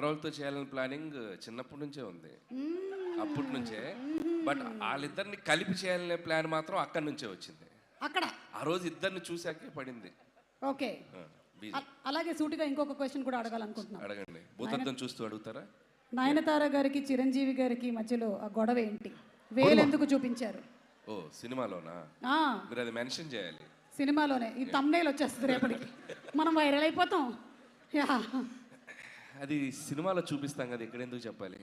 రోజులతో చేయాలని ప్లానింగ్ చిన్నప్పటి నుంచే ఉంది, అప్పటి నుంచే. బట్ వాళ్ళిద్దరిని కలిపి చేయాలనే ప్లాన్ మాత్రం అక్కడి నుంచే వచ్చింది. అక్కడ ఆ రోజు ఇద్దరిని చూసాకే పడింది. ఓకే, అలాగే సూటిగా ఇంకొక క్వశ్చన్ కూడా అడగాలనుకుంటున్నాను. అడగండి. భూతత్వం చూస్తూ అడుగుతారా? నయనతార గారికి చిరంజీవి గారికి మధ్యలో ఆ గొడవ ఏంటి? వేలు ఎందుకు చూపించారు? ఓ సినిమాలోనా? మీరు అది మెన్షన్ చేయాలి. సినిమాలోనే ఈ థంబ్నెయిల్ వచ్చేస్తుంది రేపటికి, మనం వైరల్ అయిపోతాం. అది సినిమాలో చూపిస్తాం కదా, ఇక్కడ ఎందుకు చెప్పాలి?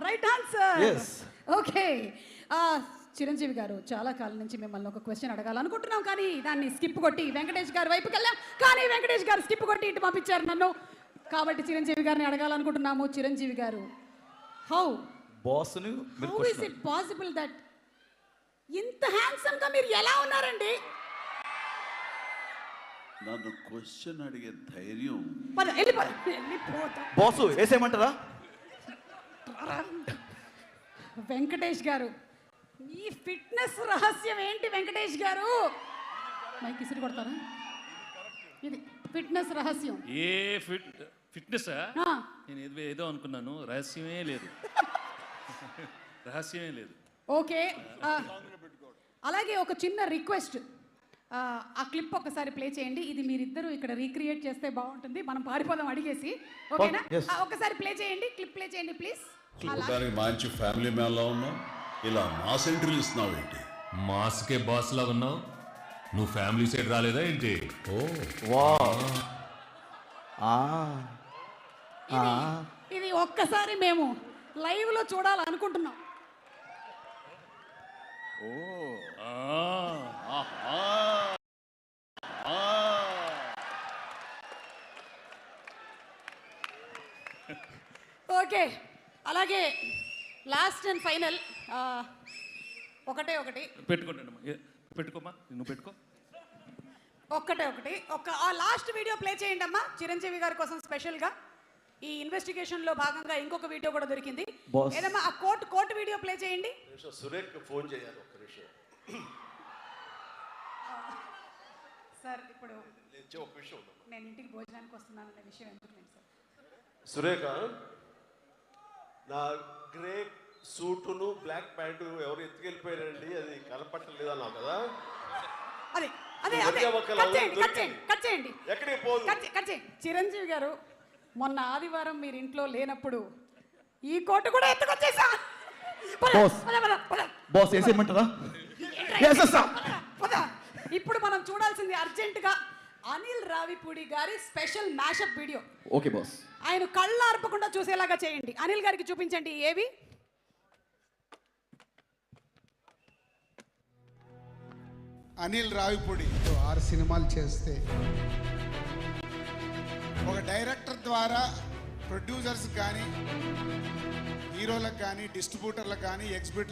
Right answer. ఓకే, చిరంజీవి గారు చాలా కాలం నుంచి మిమ్మల్ని ఒక క్వశ్చన్ అడగాలనుకుంటున్నాం, కానీ దాన్ని స్కిప్ కొట్టి వెంకటేష్ గారి వైపుకి వెళ్ళాం, కానీ వెంకటేష్ గారు స్కిప్ కొట్టి ఇటు పంపించారు నన్ను. కాబట్టి చిరంజీవి గారిని అడగాలనుకుంటున్నాము. చిరంజీవి గారు, how is it possible that ఇంత హ్యాండ్సమ్ గా మీరు ఎలా ఉన్నారండి? నన్ను క్వశ్చన్ అడిగే ధైర్యం బాసు వేసేయమంటారా? వెంకటేష్ గారు, మీ ఫిట్నెస్ రహస్యం ఏంటి వెంకటేష్ గారు? మైక్ ఇసిరి కొడతారా? ఇది ఫిట్నెస్ రహస్యం. ఏ ఫిట్నెస్ నేను ఏదో అనుకున్నాను, రహస్యమే లేదు. రహస్యమే లేదు. ఓకే, అలాగే ఒక చిన్న రిక్వెస్ట్, ఆ క్లిప్ ఒకసారి ప్లే చేయండి. ఇది మీరిద్దరూ ఇక్కడ రీక్రియేట్ చేస్తే బాగుంటుంది, మనం పారిపోదాం అడిగేసి. ఓకేనా? ఒకసారి ప్లే చేయండి, క్లిప్ ప్లే చేయండి ప్లీజ్. మంచి ఫ్యామిలీ మ్యాన్ లా ఉన్నావు, ఇలా మాస్ ఎంట్రీలు ఇస్తున్నావు ఏంటి? మాస్కే బాస్ లా ఉన్నావు, నువ్వు ఫ్యామిలీ సైడ్ రాలేదా ఏంటి? ఇది ఒక్కసారి మేము లైవ్ లో చూడాలనుకుంటున్నాం. ఓకే, అలాగే లాస్ట్ అండ్ ఫైనల్ ఒకటి పెట్టుకోమా, నువ్వు పెట్టుకో. ఒకటి ఆ లాస్ట్ వీడియో ప్లే చేయండి అమ్మా, చిరంజీవి గారి కోసం స్పెషల్గా. ఈ ఇన్వెస్టిగేషన్ లో భాగంగా ఇంకొక వీడియో కూడా దొరికింది. ఏదమ్మా ఆ కోర్టు వీడియో ప్లే చేయండి. సురేఖ్ ఫోన్ చేయాలి ఒక్క నిమిషం. సార్ ఇప్పుడు నేను ఇంటికి భోజనానికి వస్తున్నానన్న విషయం ఎందుకు లేదు సార్? సురేఖ, నా గ్రే సూటును బ్లాక్ ప్యాంటు ఎవరు ఎత్తుకెళ్ళిపోయారండి, అది కనపట్టలేదన్నావు కదా? అదే కట్ చేయండి. ఎక్కడికి పోదు. చిరంజీవి గారు, మొన్న ఆదివారం మీరు ఇంట్లో లేనప్పుడు ఈ కోటు కూడా ఎత్తుకొచ్చేసా. ఇప్పుడు మనం చూడాల్సింది అర్జెంటుగా అనిల్ రావిపూడి గారి special mashup video. Okay boss, ఆయన కళ్ళు ఆర్పకుండా చూసేలాగా చేయండి. అనిల్ గారికి చూపించండి. ఏవి? అనిల్ రావిపూడి 6 సినిమాలు చేస్తే ఒక డైరెక్టర్ ద్వారా ప్రొడ్యూసర్స్ కానీ, హీరోలకు కానీ, డిస్ట్రిబ్యూటర్లకు కానీ, ఎగ్జిబిటర్